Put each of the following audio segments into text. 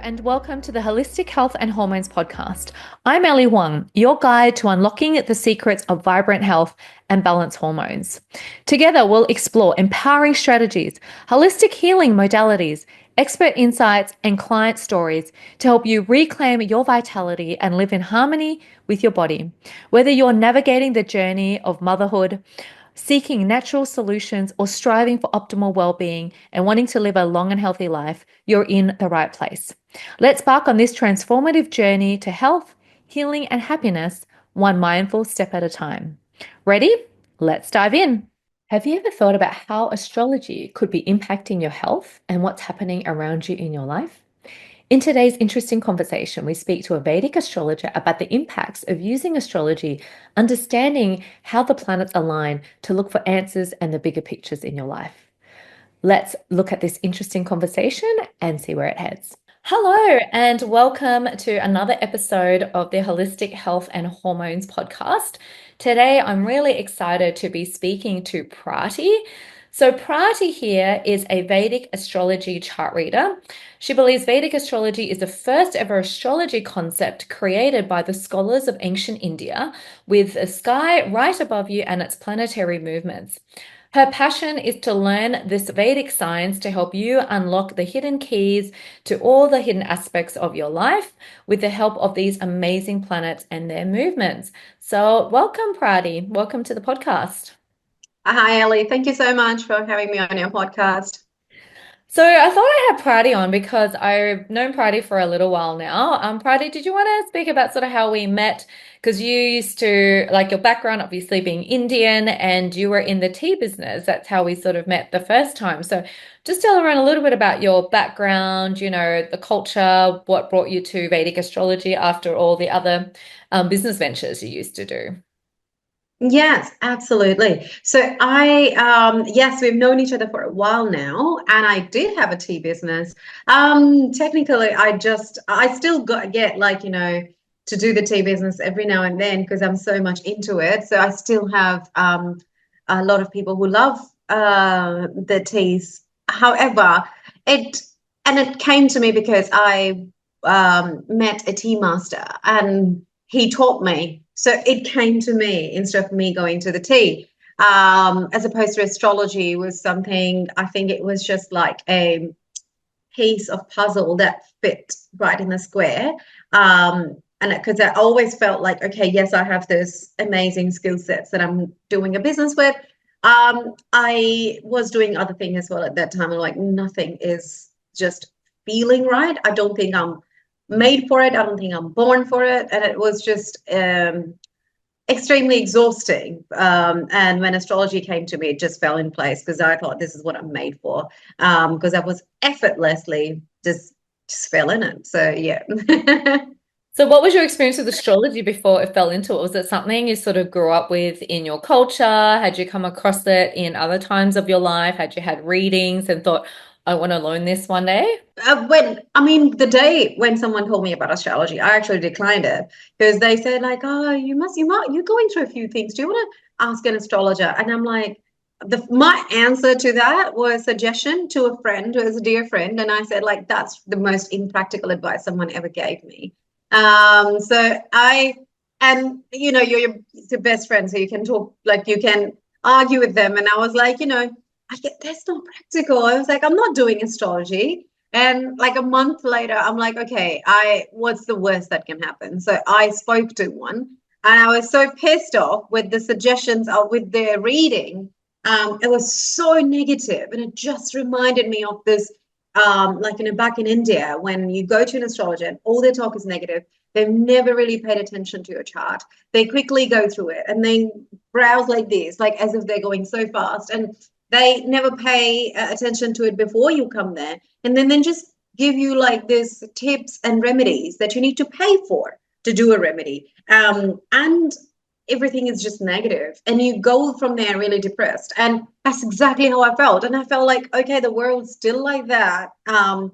and welcome to the Holistic Health and Hormones podcast. I'm Ellie Huang, your guide to unlocking the secrets of vibrant health and balanced hormones. Together, we'll explore empowering strategies, holistic healing modalities, expert insights, and client stories to help you reclaim your vitality and live in harmony with your body. Whether you're navigating the journey of motherhood, seeking natural solutions, or striving for optimal well-being and wanting to live a long and healthy life, you're in the right place. Let's embark on this transformative journey to health, healing, and happiness, one mindful step at a time. Ready? Let's dive in. Have you ever thought about how astrology could be impacting your health and what's happening around you in your life? In today's interesting conversation, we speak to a Vedic astrologer about the impacts of using astrology, understanding how the planets align to look for answers and the bigger pictures in your life. Let's look at this interesting conversation and see where it heads. Hello, and welcome to another episode of the Holistic Health and Hormones podcast. Today, I'm really excited to be speaking to Prati. So Prati here is a Vedic astrology chart reader. She believes Vedic astrology is the first ever astrology concept created by the scholars of ancient India, with the sky right above you and its planetary movements. Her passion is to learn this Vedic science to help you unlock the hidden keys to all the hidden aspects of your life with the help of these amazing planets and their movements. So welcome, Prati. Welcome to the podcast. Hi, Ellie. Thank you so much for having me on your podcast. So I thought I had Prati on because I've known Prati for a little while now. Prati, did you want to speak about sort of how we met? Because you used to, like your background obviously being Indian and you were in the tea business. That's how we sort of met the first time. So just tell everyone a little bit about your background, the culture, what brought you to Vedic astrology after all the other business ventures you used to do. Yes, absolutely. Yes, we've known each other for a while now, and I did have a tea business. Technically, I still get to do the tea business every now and then because I'm so much into it. So I still have a lot of people who love the teas. However, it it came to me because I met a tea master and he taught me. So it came to me instead of me going to the tea. As opposed to astrology was something, I think it was just like a piece of puzzle that fit right in the square. And because I always felt like, okay, yes, I have this amazing skill sets that I'm doing a business with. I was doing other things as well at that time. I'm like, nothing is just feeling right. I don't think I'm made for it. I don't think I'm born for it. And it was just extremely exhausting. And when astrology came to me, it just fell in place because I thought this is what I'm made for. Because I was effortlessly just fell in it. So yeah. So what was your experience with astrology before it fell into it? Was it something you sort of grew up with in your culture? Had you come across it in other times of your life? Had you had readings and thought, I want to learn this one day? The day when someone told me about astrology, I actually declined it because they said like, oh, you're going through a few things. Do you want to ask an astrologer? And I'm like, my answer to that was suggestion to a friend who is a dear friend, and I said like, that's the most impractical advice someone ever gave me. So I, and you're your best friend, so you can talk, like you can argue with them, and I was like, I get that's not practical. I was like, I'm not doing astrology. And like a month later, I'm like, okay, what's the worst that can happen? So I spoke to one and I was so pissed off with the suggestions with their reading. It was so negative, and it just reminded me of this, back in India, when you go to an astrologer and all their talk is negative, they've never really paid attention to your chart. They quickly go through it and they browse like this, like as if they're going so fast. And they never pay attention to it before you come there, and then just give you like this tips and remedies that you need to pay for to do a remedy, and everything is just negative, and you go from there really depressed. And that's exactly how I felt, and I felt like, okay, the world's still like that, and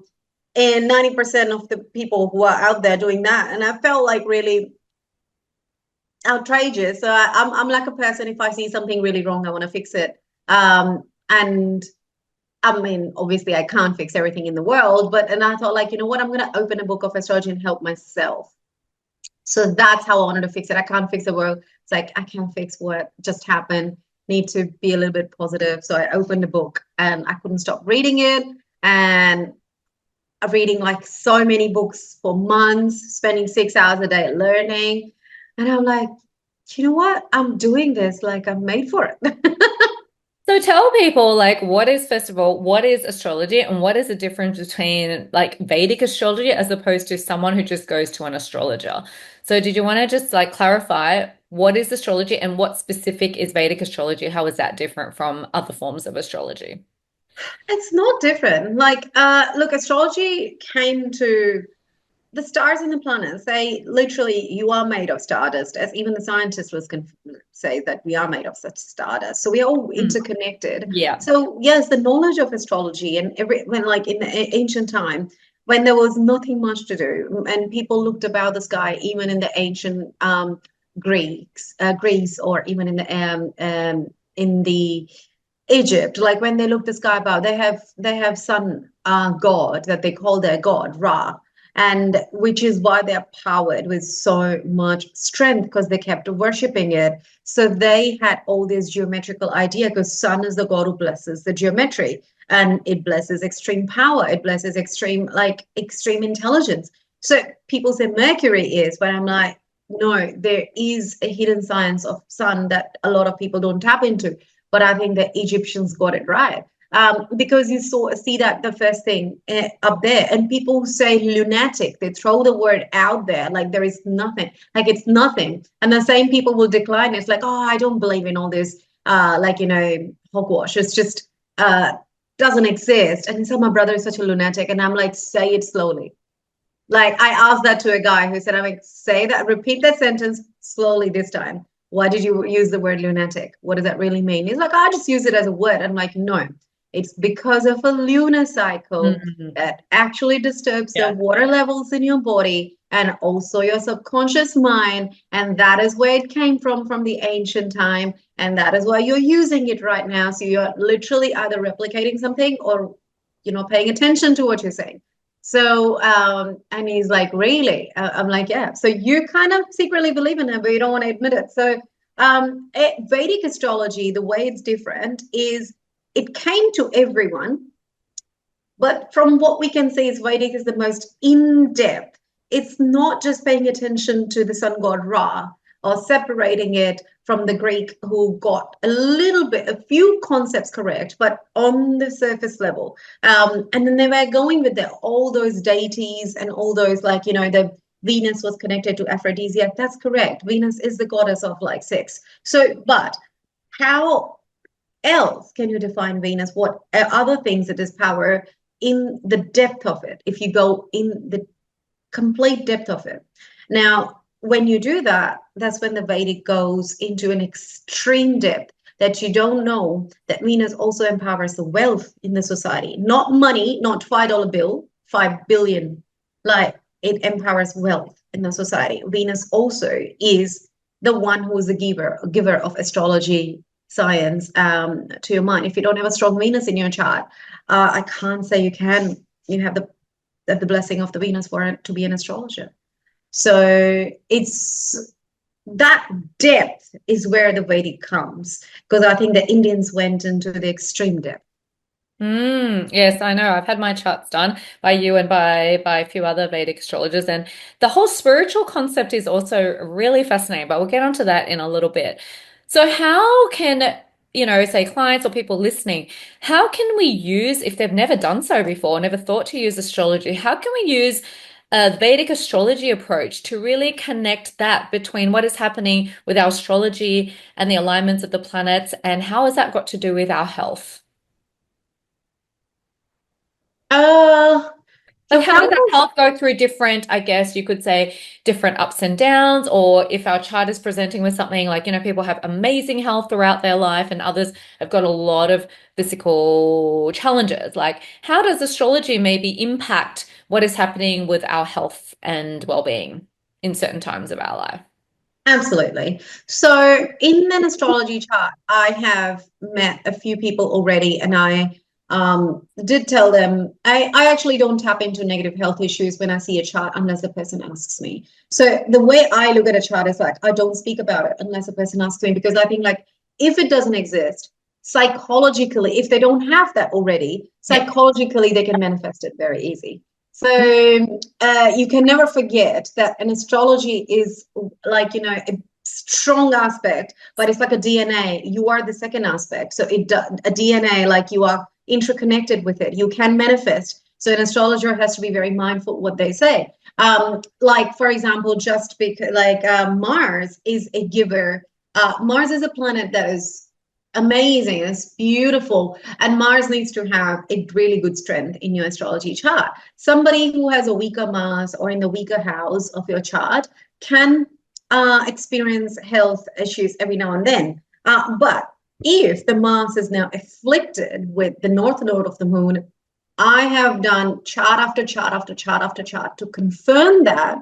90% of the people who are out there doing that, and I felt like really outrageous. So I'm like a person, if I see something really wrong, I want to fix it. And I mean, obviously, I can't fix everything in the world, but and I thought, like, you know what, I'm going to open a book of astrology and help myself. So that's how I wanted to fix it. I can't fix the world. It's like I can't fix what just happened. Need to be a little bit positive. So I opened a book and I couldn't stop reading it. And reading like so many books for months, spending 6 hours a day learning. And I'm like, you know what? I'm doing this like I'm made for it. So tell people like what is first of all, what is astrology and what is the difference between like Vedic astrology as opposed to someone who just goes to an astrologer? So did you want to just like clarify what is astrology and what specific is Vedic astrology? How is that different from other forms of astrology? It's not different. Like, look, astrology came to the stars and the planets. They literally, you are made of stardust, as even the scientists was can say that we are made of such stardust. So we are all Mm. interconnected. Yeah. So yes, the knowledge of astrology and every when like in the ancient time, when there was nothing much to do, and people looked about the sky, even in the ancient Greece, or even in the Egypt, like when they look the sky above, they have sun god that they call their god Ra, and which is why they're powered with so much strength because they kept worshiping it. So they had all this geometrical idea because sun is the god who blesses the geometry, and it blesses extreme power, it blesses extreme intelligence. So people say Mercury is, but I'm like, no, there is a hidden science of sun that a lot of people don't tap into, but I think the Egyptians got it right. Because you see that the first thing up there, and people who say lunatic, they throw the word out there like there is nothing, like it's nothing, and the same people will decline. It's like, oh, I don't believe in all this, hogwash. It's just doesn't exist. And he said, my brother is such a lunatic, and I'm like, say it slowly. Like I asked that to a guy who said, I'm like, say that, repeat that sentence slowly this time. Why did you use the word lunatic? What does that really mean? He's like, I just use it as a word. I'm like, no, it's because of a lunar cycle Mhm. that actually disturbs the Yeah. water levels in your body and also your subconscious mind. And that is where it came from the ancient time. And that is why you're using it right now. So you're literally either replicating something or, paying attention to what you're saying. So, and he's like, really? I'm like, yeah. So you kind of secretly believe in it, but you don't want to admit it. So, Vedic astrology, the way it's different is it came to everyone, but from what we can see, is Vedic is the most in-depth. It's not just paying attention to the sun god Ra or separating it from the Greek who got a few concepts correct, but on the surface level. And then they were going with all those deities and all those, like, the Venus was connected to aphrodisiac. That's correct. Venus is the goddess of like sex. So, but how else can you define Venus? What other things it is power in the depth of it, if you go in the complete depth of it. Now, when you do that, that's when the Vedic goes into an extreme depth that you don't know that Venus also empowers the wealth in the society, not money, not $5 bill, 5 billion. Like it empowers wealth in the society. Venus also is the one who is the giver of astrology, science, to your mind. If you don't have a strong Venus in your chart, I can't say you have the blessing of the Venus for it to be an astrologer. So it's that depth is where the Vedic comes, because I think the Indians went into the extreme depth. Yes, I know. I've had my charts done by you and by a few other Vedic astrologers, and the whole spiritual concept is also really fascinating, but we'll get onto that in a little bit. So how can, say clients or people listening, how can we use, if they've never done so before, never thought to use astrology, how can we use a Vedic astrology approach to really connect that between what is happening with our astrology and the alignments of the planets, and how has that got to do with our health? Uh, Like, your how does health that is health go through different, I guess you could say, different ups and downs? Or if our chart is presenting with something like, people have amazing health throughout their life and others have got a lot of physical challenges. Like, how does astrology maybe impact what is happening with our health and well-being in certain times of our life? absolutely. So in an astrology chart, I have met a few people already, and I did tell them I actually don't tap into negative health issues when I see a chart unless the person asks me. So the way I look at a chart is like I don't speak about it unless a person asks me, because I think like if it doesn't exist, psychologically, if they don't have that already, psychologically they can manifest it very easy. So you can never forget that an astrology is like, you know, a strong aspect, but it's like a DNA. You are the second aspect. So a DNA, like you are interconnected with it. You can manifest. So an astrologer has to be very mindful what they say. Like for example, just because like Mars is a giver. Mars is a planet that is amazing, it's beautiful, and Mars needs to have a really good strength in your astrology chart. Somebody who has a weaker Mars or in the weaker house of your chart can experience health issues every now and then, but if the Mars is now afflicted with the north node of the moon, I have done chart after chart after chart after chart to confirm that.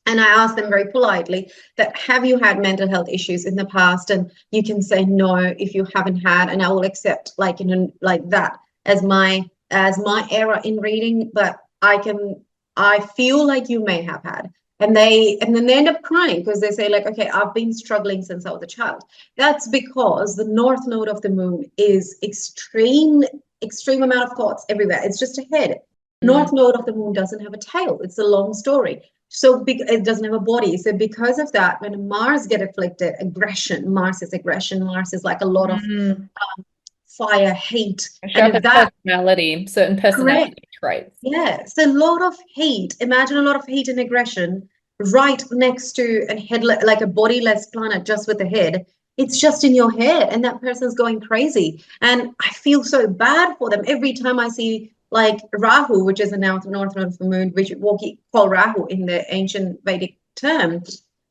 And I asked them very politely that, have you had mental health issues in the past? And you can say no if you haven't had, and I will accept like, you know, like that as my error in reading, but I feel like you may have had. And then they end up crying because they say like, okay, I've been struggling since I was a child. That's because the north node of the moon is extreme amount of thoughts everywhere. It's just a head. North node of the moon doesn't have a tail. It's a long story. So it doesn't have a body. So because of that, when Mars get afflicted, aggression, Mars is aggression. Mars is like a lot of fire, hate. And if that certain personality traits. yes, a lot of hate. Imagine a lot of hate and aggression right next to a head, like a bodiless planet just with a head. It's just in your head, and that person's going crazy. And I feel so bad for them every time I see like Rahu, which is the north node of the moon, which we call Rahu in the ancient Vedic term.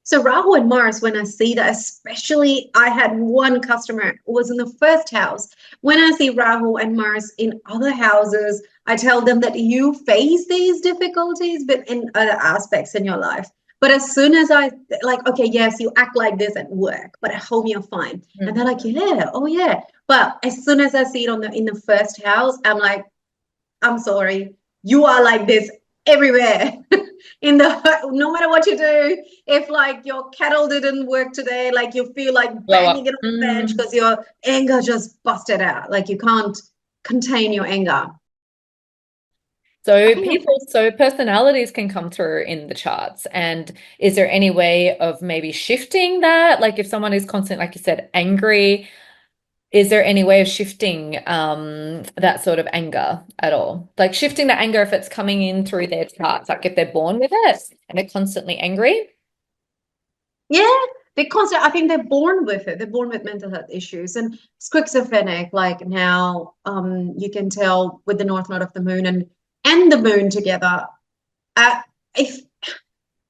So Rahu and Mars, when I see that, especially I had one customer who was in the first house. When I see Rahu and Mars in other houses, I tell them that you face these difficulties, but in other aspects in your life. But as soon as I like, okay, yes, you act like this at work, but at home you're fine. And they're like, yeah, oh yeah. But as soon as I see it in the first house, I'm like, I'm sorry, you are like this everywhere. No matter what you do, if like your kettle didn't work today, like you feel like banging it on the bench because your anger just busted out. Like you can't contain your anger. So personalities can come through in the charts. And is there any way of maybe shifting that? Like if someone is constant, like you said, angry, is there any way of shifting that sort of anger at all? Like shifting the anger if it's coming in through their charts, like if they're born with it and they're constantly angry? Yeah, I think they're born with it. They're born with mental health issues and schizophrenic. Like now, you can tell with the north node of the moon and the moon together. If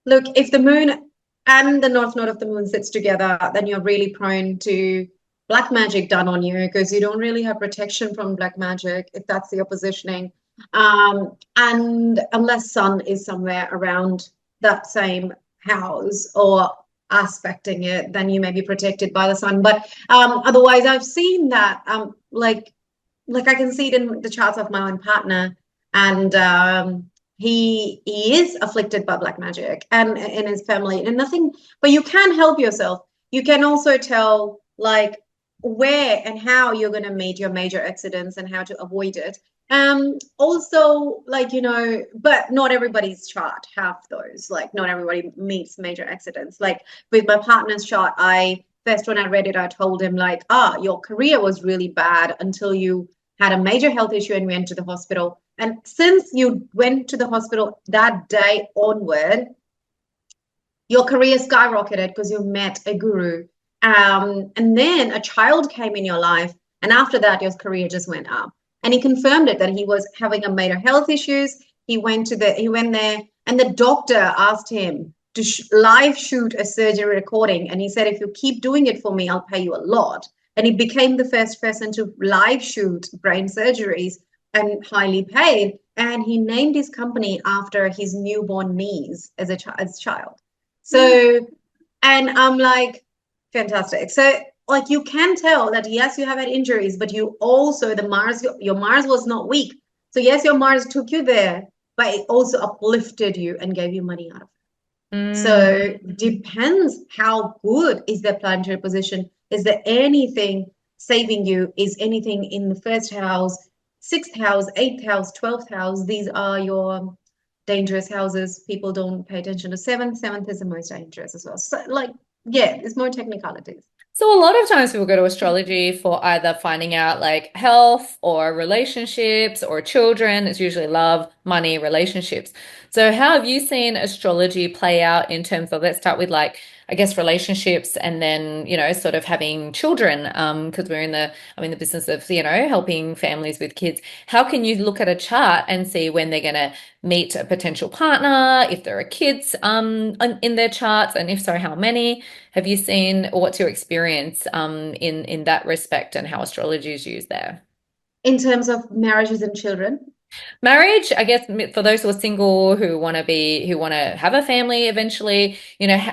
if the moon and the north node of the moon sits together, then you're really prone to black magic done on you because you don't really have protection from black magic if that's your positioning. And unless sun is somewhere around that same house or aspecting it, then you may be protected by the sun. But otherwise, I've seen that like I can see it in the charts of my own partner, and he is afflicted by black magic and in his family and nothing, but you can help yourself. You can also tell like where and how you're going to meet your major accidents and how to avoid it. Also, like, you know, but not everybody's chart have those. Like, not everybody meets major accidents. Like with my partner's chart, when I read it, I told him like, your career was really bad until you had a major health issue and went to the hospital. And since you went to the hospital that day onward, your career skyrocketed because you met a guru. And then a child came in your life, and after that, your career just went up. And he confirmed it that he was having a major health issues. He went there, and the doctor asked him to live shoot a surgery recording, and he said, "If you keep doing it for me, I'll pay you a lot." And he became the first person to live shoot brain surgeries and highly paid. And he named his company after his newborn niece as a child. So, and I'm like, fantastic. So like you can tell that yes, you have had injuries, but you also the Mars, your Mars was not weak. So yes, your Mars took you there, but it also uplifted you and gave you money out of it. So depends how good is their planetary position. Is there anything saving you? Is anything in the first house, sixth house, eighth house, 12th house? These are your dangerous houses. People don't pay attention to seventh. Seventh is the most dangerous as well. So like, yeah, it's more technicalities. So a lot of times people go to astrology for either finding out like health or relationships or children. It's usually love, money, relationships. So how have you seen astrology play out in terms of, let's start with like, I guess relationships and then, sort of having children, because I'm in the business of, helping families with kids. How can you look at a chart and see when they're going to meet a potential partner, if there are kids in their charts, and if so, how many? Have you seen, or what's your experience in that respect and how astrology is used there? In terms of marriages and children. Marriage, I guess, for those who are single, who want to have a family eventually,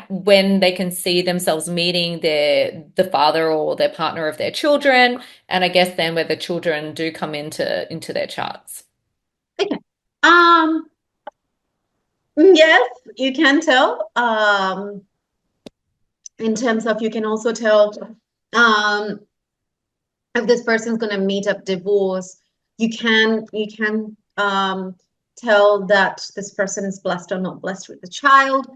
when they can see themselves meeting the father or their partner of their children, and I guess then where the children do come into their charts. Okay. Um, yes, you can tell. In terms of you can also tell um if this person's going to meet up divorce. You can tell that this person is blessed or not blessed with a child.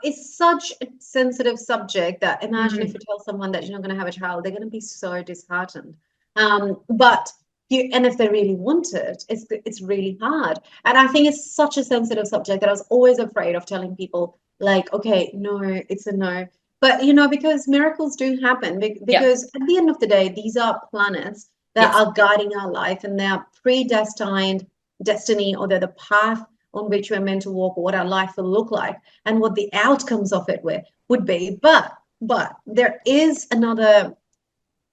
It's such a sensitive subject that imagine if you tell someone that you're not going to have a child, they're going to be so disheartened. But and if they really want it, it's really hard. And I think it's such a sensitive subject that I was always afraid of telling people, like, okay, no, it's a no. But because miracles do happen, Yeah. because at the end of the day, these are planets that Yes. are guiding our life, and they're predestined destiny, or they're the path on which we're meant to walk, or what our life will look like, and what the outcomes of it would be. But there is another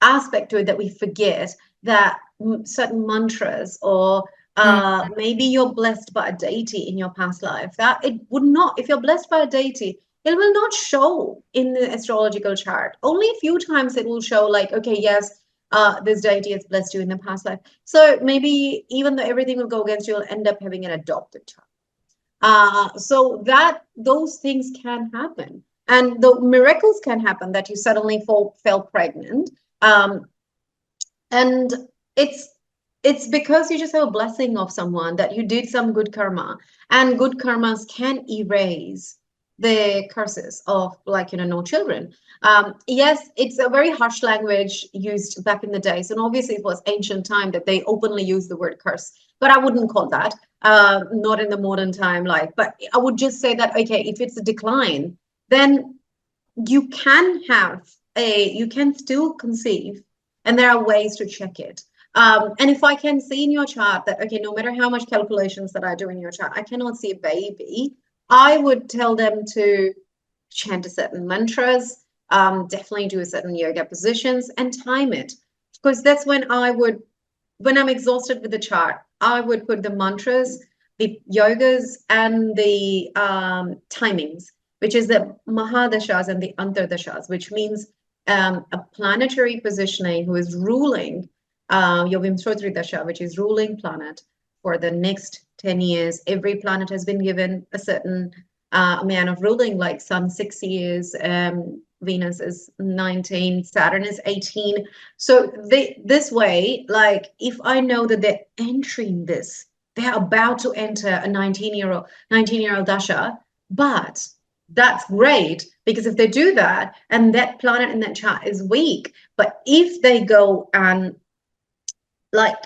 aspect to it that we forget, that certain mantras, or Mm. maybe you're blessed by a deity in your past life, that it would not, if you're blessed by a deity, it will not show in the astrological chart. Only a few times it will show, like, okay, yes, this deity has blessed you in the past life. So maybe even though everything will go against you, you'll end up having an adopted child. So that those things can happen, and the miracles can happen, that you suddenly fell pregnant. And it's because you just have a blessing of someone, that you did some good karma, and good karmas can erase the curses of, like, no children. Yes, it's a very harsh language used back in the days, and obviously it was ancient time that they openly used the word curse, but I wouldn't call that, not in the modern time, like, but I would just say that, okay, if it's a decline, then you can you can still conceive, and there are ways to check it. And if I can see in your chart that, okay, no matter how much calculations that I do in your chart, I cannot see a baby, I would tell them to chant a certain mantras, definitely do a certain yoga positions, and time it. Because that's when when I'm exhausted with the chart, I would put the mantras, the yogas, and the timings, which is the Mahadashas and the Antardashas, which means a planetary positioning who is ruling your Vimshodri Dasha, which is ruling planet for the next 10 years. Every planet has been given a certain amount of ruling, like Sun 6 years, Venus is 19, Saturn is 18. So this way, like, if I know that they're entering this, they're about to enter a 19-year-old Dasha, but that's great, because if they do that and that planet in that chart is weak, but if they go and, like,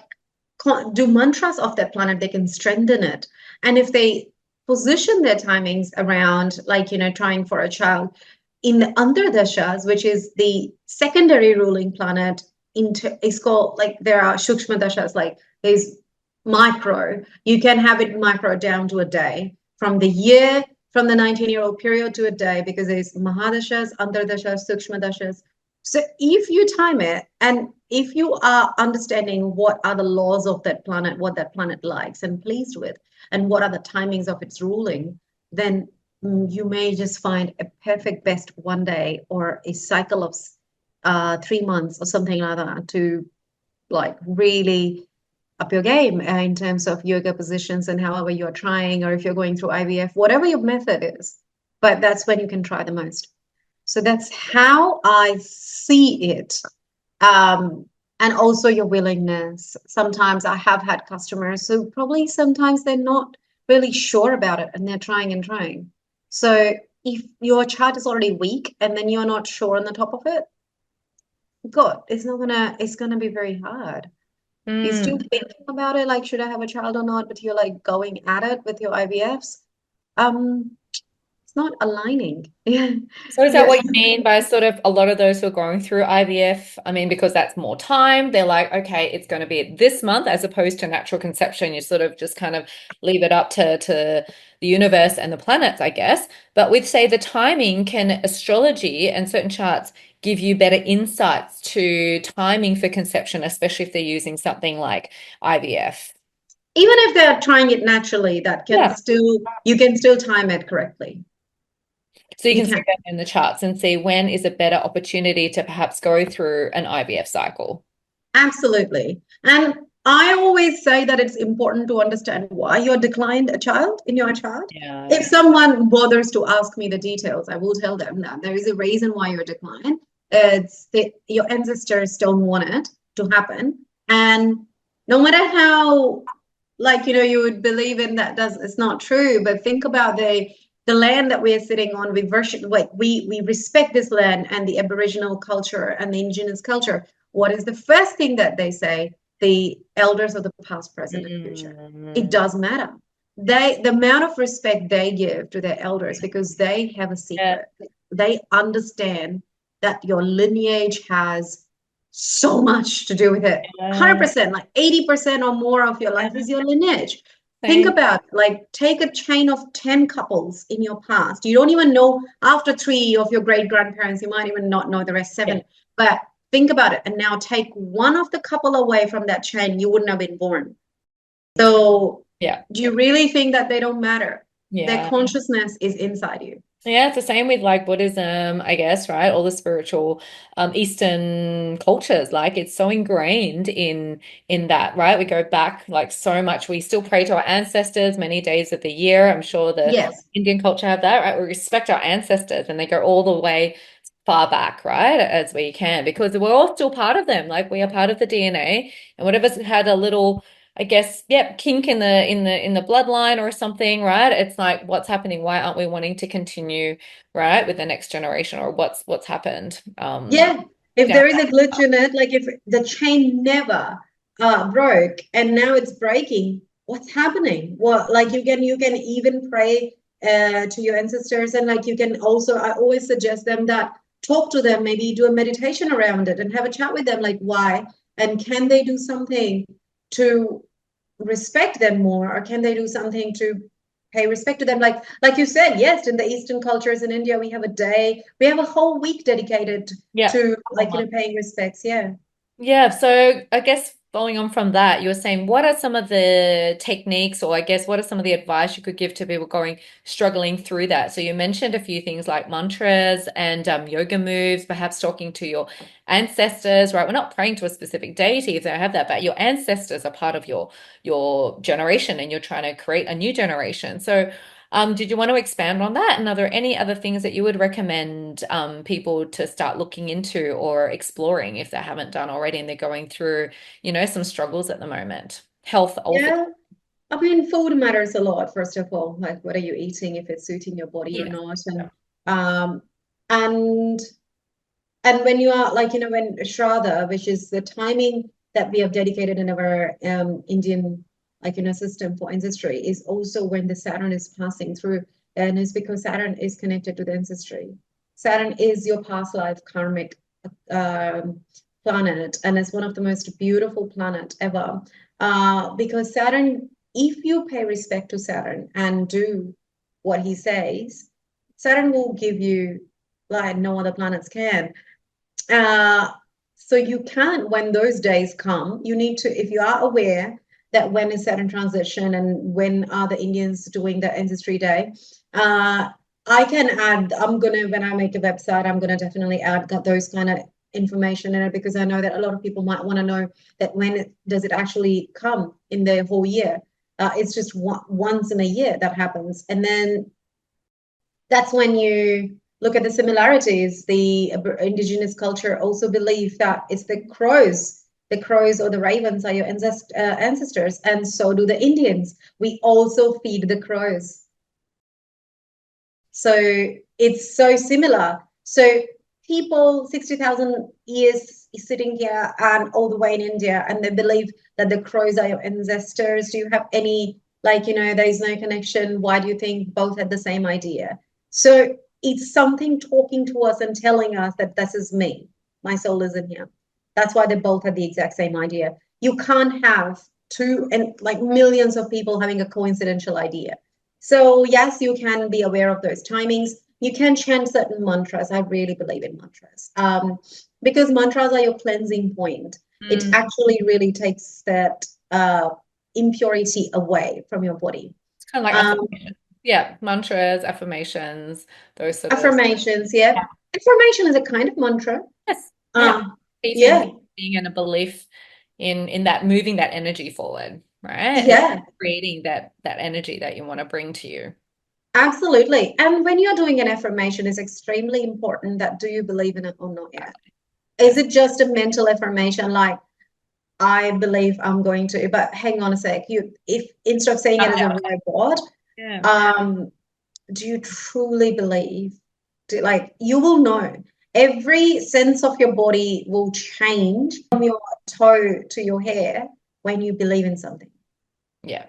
do mantras of that planet, they can strengthen it. And if they position their timings around, like, trying for a child in the Antardashas, which is the secondary ruling planet, it's called, like, there are Shukshma Dashas, like there's micro, you can have it micro down to a day, from the year, from the 19-year-old period to a day, because there's Mahadashas, Antardashas, Sukshma Dashas. So if you time it, and if you are understanding what are the laws of that planet, what that planet likes and pleased with, and what are the timings of its ruling, then you may just find a perfect best one day, or a cycle of 3 months or something like that to like really up your game in terms of yoga positions and however you're trying, or if you're going through IVF, whatever your method is. But that's when you can try the most. So that's how I see it. Um, and also your willingness. Sometimes I have had customers who probably sometimes they're not really sure about it and they're trying and trying. So if your chart is already weak and then you're not sure on the top of it, God, it's gonna be very hard. You're still Mm. thinking about it, like, should I have a child or not? But you're like going at it with your IVFs. It's not aligning. Yeah. So is that Yes. what you mean by sort of a lot of those who are going through IVF? I mean, because that's more time, they're like, okay, it's going to be this month as opposed to natural conception. You sort of just kind of leave it up to the universe and the planets, I guess. But with, say, the timing, can astrology and certain charts give you better insights to timing for conception, especially if they're using something like IVF? Even if they're trying it naturally, that can Yeah. still, you can still time it correctly. So you You can see can. that in the charts and see when is a better opportunity to perhaps go through an IVF cycle. Absolutely. And I always say that it's important to understand why you declined a child in your chart. Yeah. If someone bothers to ask me the details, I will tell them that there is a reason why you're declined. It's that your ancestors don't want it to happen. And no matter how, like, you would believe in that does it's not true, but think about the land that we are sitting on. We worship, like we respect this land and the Aboriginal culture and the indigenous culture. What is the first thing that they say? The elders of the past, present, and future. It Mm. does matter. The amount of respect they give to their elders because they have a Yeah. secret. They understand that your lineage has so much to do with it. Yeah. 100%, like 80% or more of your life Yeah. is your lineage. Think Same. about, like, take a chain of 10 couples in your past. You don't even know after three of your great grandparents, you might even not know the rest Yeah. seven. But think about it. And now take one of the couple away from that chain, you wouldn't have been born. So, Yeah. do you really think that they don't matter? Their Yeah. consciousness is inside you. Yeah, it's the same with like Buddhism, I guess, right? All the spiritual Eastern cultures, like it's so ingrained in that, right? We go back like so much. We still pray to our ancestors many days of the year. I'm sure the Yes. Indian culture have that, right? We respect our ancestors and they go all the way far back, right? As we can, because we're all still part of them. Like we are part of the DNA, and whatever's had a little, I guess, yeah, kink in the bloodline or something, right? It's like what's happening? Why aren't we wanting to continue, right, with the next generation, or what's happened? Yeah. If Down there is a that glitch path. in it, like if the chain never broke and now it's breaking, what's happening? What, like, you can even pray to your ancestors, and like you can also, I always suggest them that talk to them, maybe do a meditation around it and have a chat with them, like why, and can they do something to respect them more, or can they do something to pay respect to them, like you said, yes, in the Eastern cultures in India we have a day, we have a whole week dedicated Yeah. to, Oh like, my. paying respects. Yeah. Yeah, so I guess following on from that, you were saying what are some of the techniques, or I guess what are some of the advice you could give to people struggling through that? So you mentioned a few things like mantras and yoga moves, perhaps talking to your ancestors, right? We're not praying to a specific deity if they have that, but your ancestors are part of your generation, and you're trying to create a new generation. So did you want to expand on that? And are there any other things that you would recommend people to start looking into or exploring if they haven't done already and they're going through, some struggles at the moment? Health also. Yeah, I mean, food matters a lot, first of all, like what are you eating, if it's suiting your body or Yeah. not. Um and and when you are, like, when Shraddha, which is the timing that we have dedicated in our Indian, like, system for ancestry, is also when the Saturn is passing through. And it's because Saturn is connected to the ancestry. Saturn is your past life karmic um, planet, and it's one of the most beautiful planet ever. Because Saturn, if you pay respect to Saturn and do what he says, Saturn will give you like no other planets can. uh, so you can't, when those days come, you need to, if you are aware that when is Saturn transition and when are the Indians doing the ancestry day, I can add, when I make a website, I'm gonna definitely add those kind of information in it, because I know that a lot of people might want to know that does it actually come in the whole year. It's just once in a year that happens. And then that's when you look at the similarities. The indigenous culture also believe that it's the crows or the ravens are your ancestors, and so do the Indians. We also feed the crows. So it's so similar. So people 60,000 years sitting here and all the way in India, and they believe that the crows are your ancestors. Do you have any, like, there is no connection? Why do you think both had the same idea? So it's something talking to us and telling us that this is me. My soul is in here. That's why they both had the exact same idea. You can't have millions of people having a coincidental idea. So yes, you can be aware of those timings. You can chant certain mantras. I really believe in mantras, because mantras are your cleansing point. It actually really takes that impurity away from your body. It's kind of like mantras, affirmations, those sort of affirmations. Yeah. Affirmation is a kind of mantra. Yes. Being in a belief in that, moving that energy forward, right? Yeah. Creating that energy that you want to bring to you. Absolutely. And when you're doing an affirmation, it's extremely important that, do you believe in it or not yet? Is it just a mental affirmation, like, I believe I'm going to, but hang on a sec, if instead of saying it as a robot, do you truly believe? You will know. Every sense of your body will change from your toe to your hair when you believe in something. Yeah.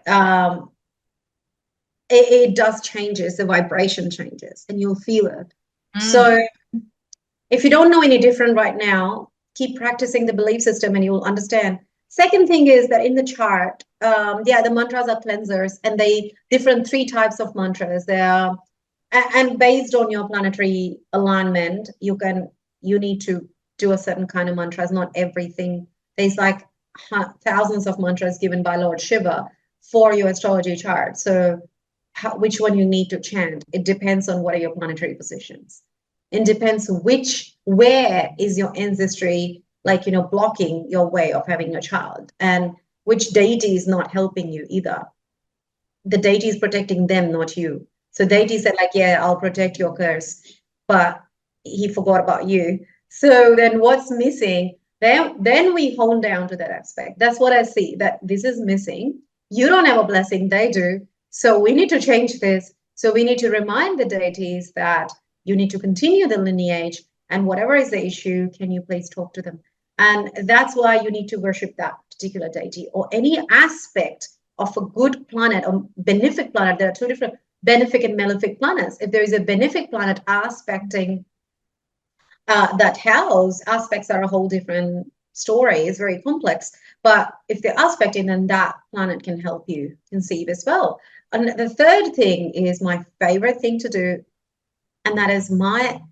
It does changes, the vibration changes, and you'll feel it. So if you don't know any different right now, keep practicing the belief system and you will understand. Second thing is that in the chart, the mantras are cleansers, and they different 3 types of mantras. They are, and based on your planetary alignment, you need to do a certain kind of mantras. Not everything. There's like thousands of mantras given by Lord Shiva for your astrology chart. So which one you need to chant, it depends on what are your planetary positions. It depends where is your ancestry, blocking your way of having a child, and which deity is not helping you either. The deity is protecting them, not you. So deity said, I'll protect your curse, but he forgot about you. So then what's missing? Then we hone down to that aspect. That's what I see, that this is missing. You don't have a blessing, they do. So we need to change this. So we need to remind the deities that you need to continue the lineage, and whatever is the issue, can you please talk to them? And that's why you need to worship that particular deity or any aspect of a good planet or benefic planet. There are 2 different benefic and malefic planets. If there is a benefic planet aspecting that house, aspects are a whole different story. It's very complex. But if they're aspecting, then that planet can help you conceive as well. And the third thing is my favorite thing to do, and that is my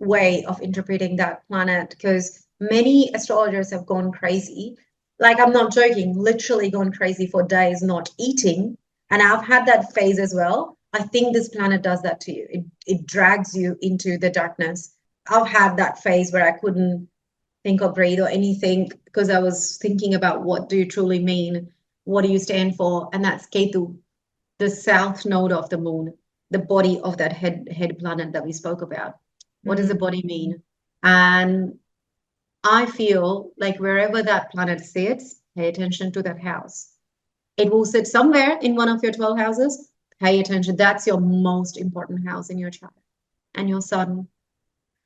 way of interpreting that planet, because many astrologers have gone crazy. I'm not joking, literally gone crazy for days not eating. And I've had that phase as well. I think this planet does that to you. It drags you into the darkness. I've had that phase where I couldn't think or breathe or anything, because I was thinking about, what do you truly mean? What do you stand for? And that's Ketu, the south node of the moon, the body of that head planet that we spoke about. What does the body mean? And I feel like wherever that planet sits, pay attention to that house. It will sit somewhere in one of your 12 houses. Pay attention. That's your most important house in your chart, and your sun.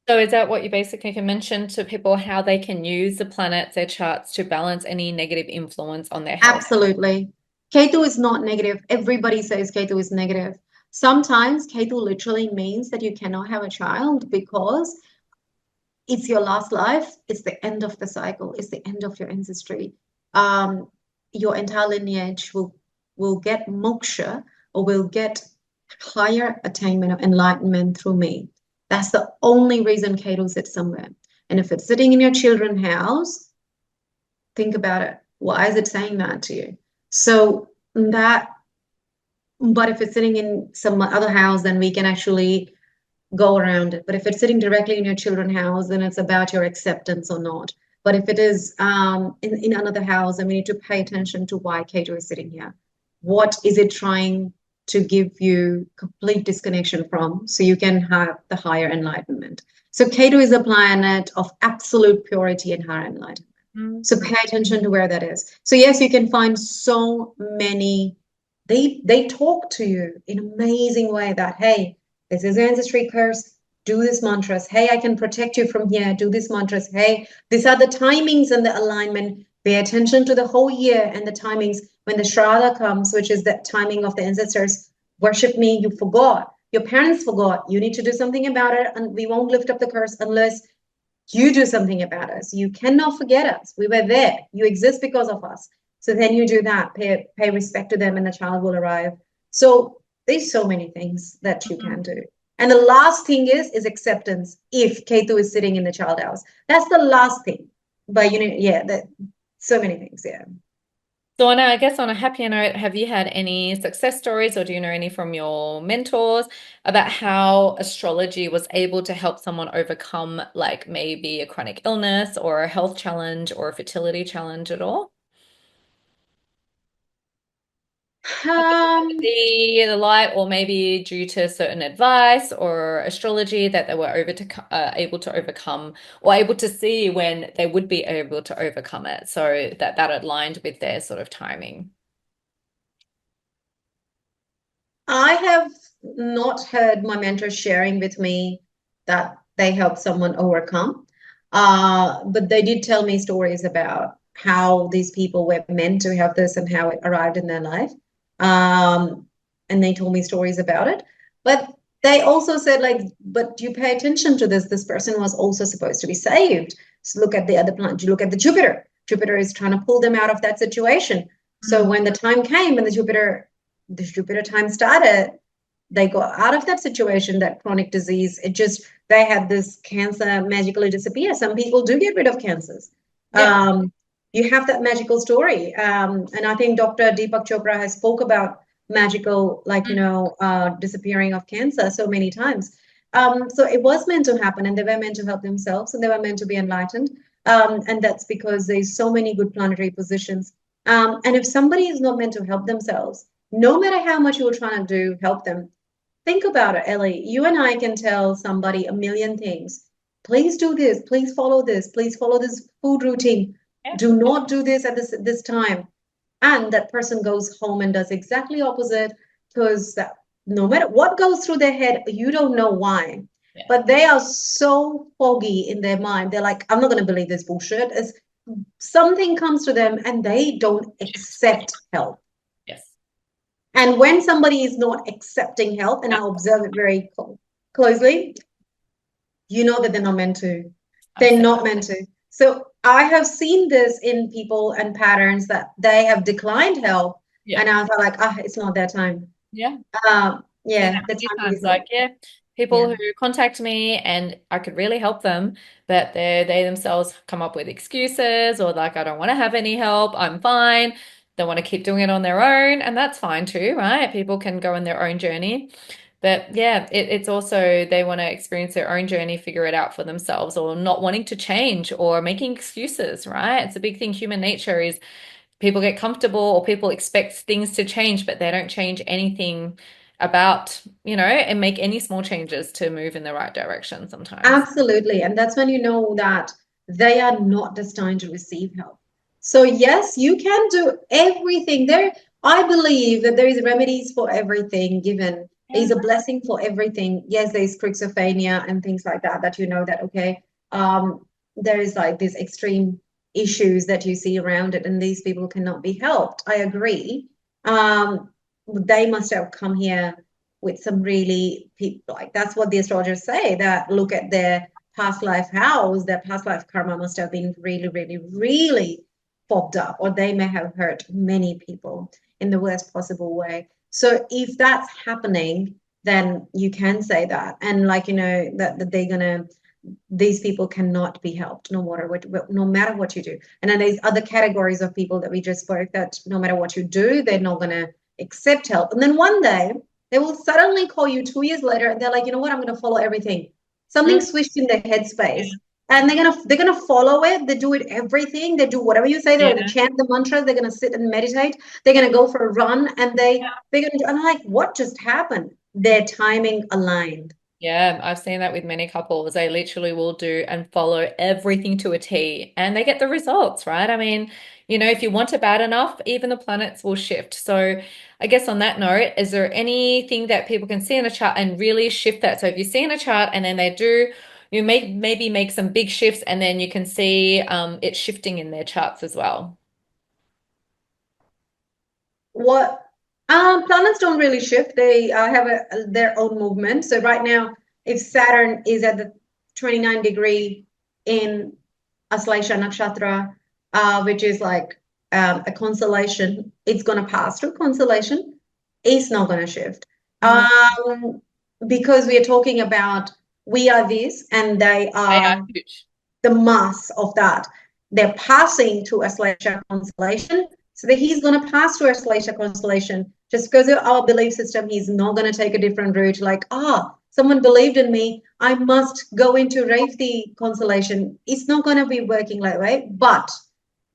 So is that what you basically can mention to people, how they can use the planets, their charts, to balance any negative influence on their health? Absolutely. Ketu is not negative. Everybody says Ketu is negative. Sometimes Ketu literally means that you cannot have a child because it's your last life. It's the end of the cycle. It's the end of your ancestry. Your entire lineage will get moksha, or will get higher attainment of enlightenment through me. That's the only reason Ketu sits somewhere. And if it's sitting in your children's house, think about it. Why is it saying that to you? So but if it's sitting in some other house, then we can actually go around it. But if it's sitting directly in your children's house, then it's about your acceptance or not. But if it is in another house, then we need to pay attention to why Ketu is sitting here. What is it trying to give you complete disconnection from so you can have the higher enlightenment? So Ketu is a planet of absolute purity and higher enlightenment. So pay attention to where that is. So yes, you can find so many, they talk to you in an amazing way that, hey, this is ancestry curse, do this mantras. Hey, I can protect you from here, do this mantras. Hey, these are the timings and the alignment. Pay attention to the whole year and the timings when the Shraddha comes, which is the timing of the ancestors. Worship me, you forgot. Your parents forgot. You need to do something about it, and we won't lift up the curse unless you do something about us. You cannot forget us. We were there. You exist because of us. So then you do that. Pay respect to them, and the child will arrive. So there's so many things that you can do. And the last thing is acceptance. If Ketu is sitting in the child house, that's the last thing. But that so many things. Yeah. So I guess on a happier note, have you had any success stories, or do you know any from your mentors about how astrology was able to help someone overcome like maybe a chronic illness or a health challenge or a fertility challenge at all? The light, or maybe due to certain advice or astrology that they were able to overcome, or able to see when they would be able to overcome it, so that aligned with their sort of timing. I have not heard my mentors sharing with me that they helped someone overcome, but they did tell me stories about how these people were meant to have this and how it arrived in their life. And they told me stories about it. But they also said, like, but you pay attention to this. This person was also supposed to be saved. So look at the other planet. You look at the Jupiter. Jupiter is trying to pull them out of that situation. So when the time came and the Jupiter time started, they got out of that situation, that chronic disease. They had this cancer magically disappear. Some people do get rid of cancers. Yeah. You have that magical story. And I think Dr. Deepak Chopra has spoke about magical, disappearing of cancer so many times. So it was meant to happen, and they were meant to help themselves, and they were meant to be enlightened. And that's because there's so many good planetary positions. And if somebody is not meant to help themselves, no matter how much you're trying to help them, think about it, Ellie. You and I can tell somebody a million things. Please do this. Please follow this. Please follow this food routine. Yeah. Do not do this at this time. And that person goes home and does exactly opposite, because no matter what goes through their head, you don't know why. Yeah. But they are so foggy in their mind. They're like, I'm not going to believe this bullshit. As something comes to them and they don't accept help. And when somebody is not accepting help, and I observe it very closely, you know that they're not meant to. They're not meant to. So I have seen this in people and patterns that they have declined help, and I was like, it's not their time. Yeah. The time is like, people who contact me and I could really help them, but they themselves come up with excuses, or like, I don't want to have any help. I'm fine. They want to keep doing it on their own, and that's fine too, right? People can go on their own journey. But yeah, it's also they want to experience their own journey, figure it out for themselves, or not wanting to change or making excuses, right? It's a big thing. Human nature is people get comfortable, or people expect things to change, but they don't change anything about, and make any small changes to move in the right direction sometimes. Absolutely. And that's when you know that they are not destined to receive help. So yes, you can do everything there. I believe that there is remedies for everything given. There's a blessing for everything. Yes, there's schizophrenia and things like that that, okay, there is like these extreme issues that you see around it, and these people cannot be helped. I agree. They must have come here with some really people, like that's what the astrologers say, that look at their past life house, their past life karma must have been really, really, really fogged up, or they may have hurt many people in the worst possible way. So if that's happening, then you can say that, and that these people cannot be helped no matter what you do. And then there's other categories of people that we just spoke, that no matter what you do, they're not going to accept help. And then one day They will suddenly call you 2 years later and they're like, you know what, I'm going to follow everything. Something switched in their headspace. And they're gonna follow it. They do it everything. They do whatever you say. They're gonna chant the mantra. They're gonna sit and meditate. They're gonna go for a run, and they're gonna do. I'm like, what just happened? Their timing aligned. Yeah, I've seen that with many couples. They literally will do and follow everything to a T and they get the results, right? I mean, if you want it bad enough, even the planets will shift. So, I guess on that note, is there anything that people can see in a chart and really shift that? So, if you see in a chart and then they do, you may maybe make some big shifts and then you can see it shifting in their charts as well. What planets don't really shift. They have their own movement. So right now, if Saturn is at the 29 degree in Aslesha Nakshatra, which is like a constellation, it's going to pass through constellation. It's not going to shift. Because we are talking about we are this and they They are are huge. the mass of that. They're passing to a Aslesha constellation. So that he's going to pass through a Aslesha constellation. Just because of our belief system, he's not going to take a different route. Like, someone believed in me. I must go into Revati constellation. It's not going to be working that way. But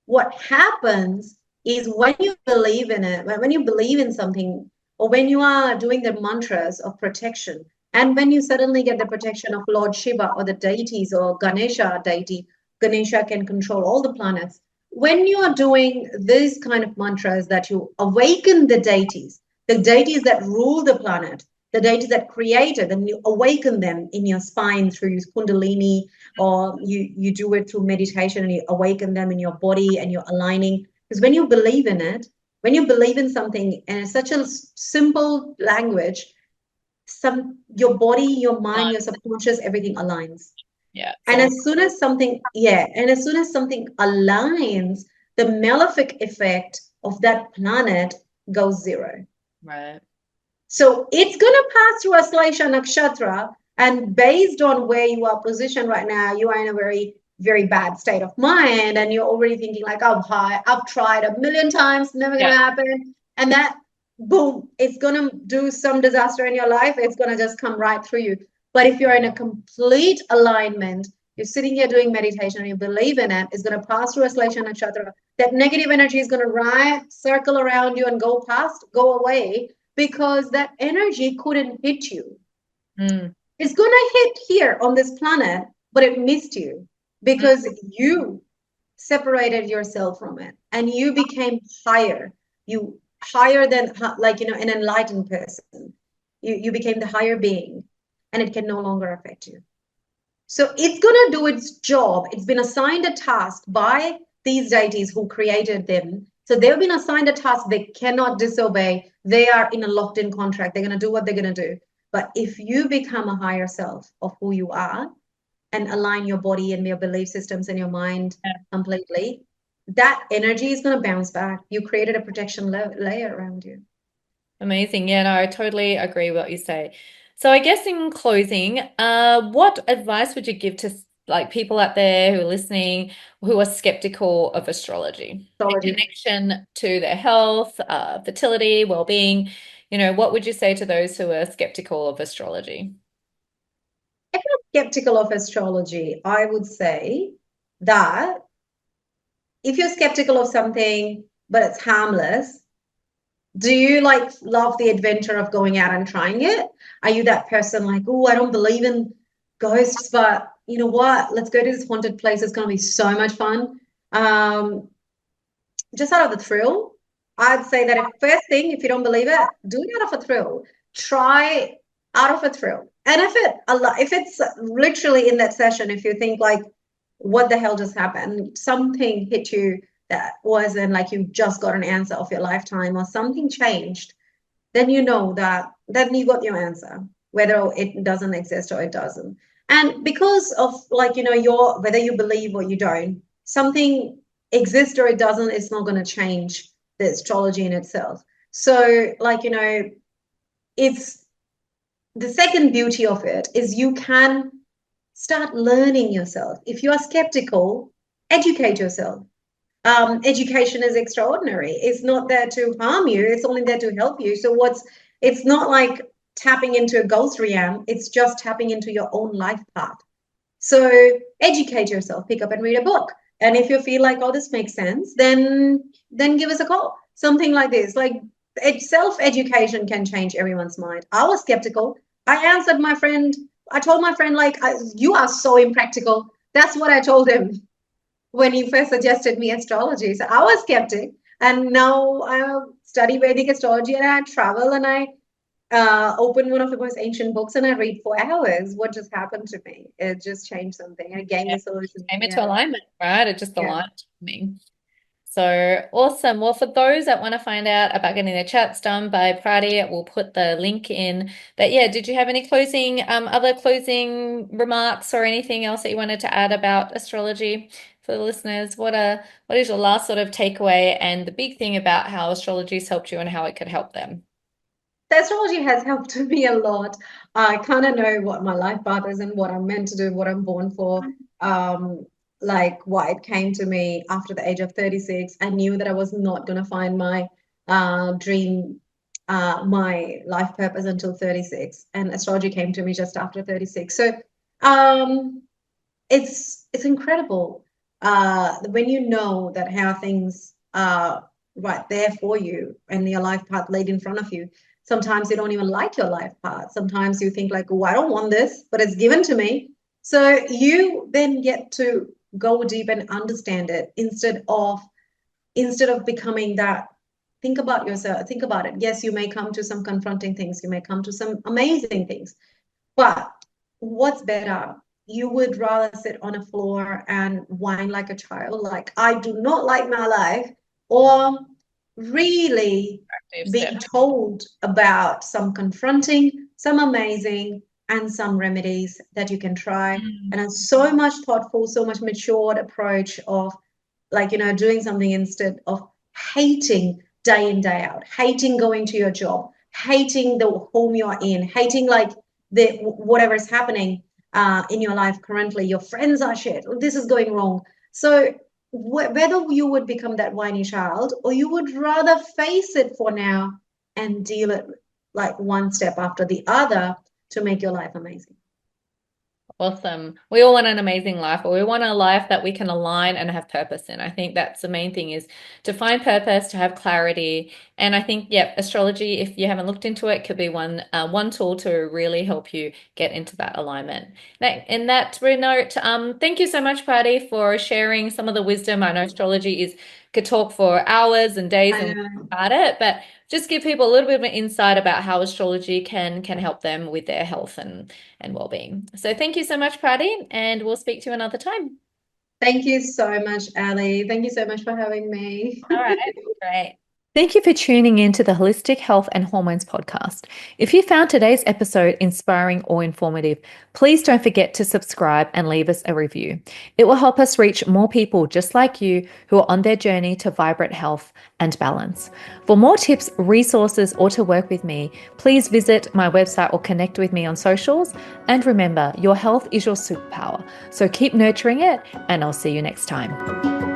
what happens is when you believe in it, when you believe in something, or when you are doing the mantras of protection, and when you suddenly get the protection of Lord Shiva or the deities or Ganesha deity, Ganesha can control all the planets. When you are doing these kind of mantras that you awaken the deities that rule the planet, the deities that created, and you awaken them in your spine through Kundalini, or you do it through meditation and you awaken them in your body and you're aligning. Because when you believe in it, when you believe in something and it's such a simple language, your body, your mind, your subconscious, everything aligns. Yeah. And as soon as something aligns, the malefic effect of that planet goes zero. Right. So it's gonna pass through Aslesha Nakshatra, and based on where you are positioned right now, you are in a very, very bad state of mind, and you're already thinking like, oh, hi, I've tried a million times, never gonna happen. And that boom, it's gonna do some disaster in your life. It's gonna just come right through you. But if you're in a complete alignment, you're sitting here doing meditation and you believe in it, it's going to pass through Aslesha Nakshatra. That negative energy is going to circle around you and go away, because that energy couldn't hit you. It's going to hit here on this planet, but it missed you because you separated yourself from it and you became higher. You higher than an enlightened person. You became the higher being, and it can no longer affect you. So it's going to do its job. It's been assigned a task by these deities who created them. So they've been assigned a task they cannot disobey. They are in a locked-in contract. They're going to do what they're going to do. But if you become a higher self of who you are and align your body and your belief systems and your mind completely, that energy is going to bounce back. You created a protection layer around you. Amazing. Yeah, no, I totally agree with what you say. So I guess in closing, what advice would you give to like people out there who are listening who are skeptical of astrology in connection to their health, fertility, well-being? What would you say to those who are skeptical of astrology? If you're skeptical of astrology, I would say that if you're skeptical of something, but it's harmless, do you love the adventure of going out and trying it? Are you that person like, oh, I don't believe in ghosts, but you know what? Let's go to this haunted place. It's going to be so much fun. Just out of the thrill, I'd say that first thing, if you don't believe it, do it out of a thrill. Try out of a thrill. And if it's literally in that session, if you think like, what the hell just happened? Something hit you that wasn't like you just got an answer of your lifetime or something changed, then you know that then you got your answer, whether it doesn't exist or it doesn't. And because of whether you believe or you don't, something exists or it doesn't, it's not going to change the astrology in itself. So it's the second beauty of it is you can start learning yourself. If you are skeptical, educate yourself. Education is extraordinary. It's not there to harm you. It's only there to help you. So It's not like tapping into a ghost realm. It's just tapping into your own life path. So educate yourself, pick up and read a book. And if you feel like, oh, this makes sense, then give us a call. Something like this. Like self-education can change everyone's mind. I was skeptical. I told my friend, like, you are so impractical. That's what I told him when he first suggested me astrology. So I was skeptic. And now I study Vedic astrology and I travel and I open one of the most ancient books and I read for hours. What just happened to me? It just changed something. It gave me solution. Came into alignment, right? It just Yeah. aligned with me. So awesome. Well, for those that want to find out about getting their chats done by Prati, we'll put the link in. But yeah, did you have any other closing remarks or anything else that you wanted to add about astrology for the listeners? What is your last sort of takeaway and the big thing about how astrology's helped you and how it could help them? The astrology has helped me a lot. I kind of know what my life path is and what I'm meant to do, what I'm born for. Like why it came to me after the age of 36. I knew that I was not going to find my dream, my life purpose until 36. And astrology came to me just after 36. So um, it's incredible when you know that how things are right there for you and your life path laid in front of you. Sometimes you don't even like your life path. Sometimes you think like, oh, I don't want this, but it's given to me. So you then get to go deep and understand it instead of becoming that. Think about yourself, think about it. Yes, you may come to some confronting things, you may come to some amazing things, but what's better? You would rather sit on a floor and whine like a child, like I do not like my life, or really being told about some confronting, some amazing, and some remedies that you can try. And a so much thoughtful, so much matured approach of like, doing something instead of hating day in, day out, hating going to your job, hating the home you're in, hating like the whatever's happening in your life currently. Your friends are shit. This is going wrong. So whether you would become that whiny child or you would rather face it for now and deal it like one step after the other to make your life amazing. Awesome. We all want an amazing life, but we want a life that we can align and have purpose in. I think that's the main thing is to find purpose, to have clarity. And I think, yeah, astrology, if you haven't looked into it, could be one tool to really help you get into that alignment. Now, in that note, thank you so much, Prati, for sharing some of the wisdom. I know astrology could talk for hours and days and about it, but just give people a little bit of an insight about how astrology can help them with their health and well-being. So thank you so much, Prati, and we'll speak to you another time. Thank you so much, Ali. Thank you so much for having me. All right, great. Thank you for tuning in to the Holistic Health and Hormones podcast. If you found today's episode inspiring or informative, please don't forget to subscribe and leave us a review. It will help us reach more people just like you who are on their journey to vibrant health and balance. For more tips, resources, or to work with me, please visit my website or connect with me on socials. And remember, your health is your superpower. So keep nurturing it, and I'll see you next time.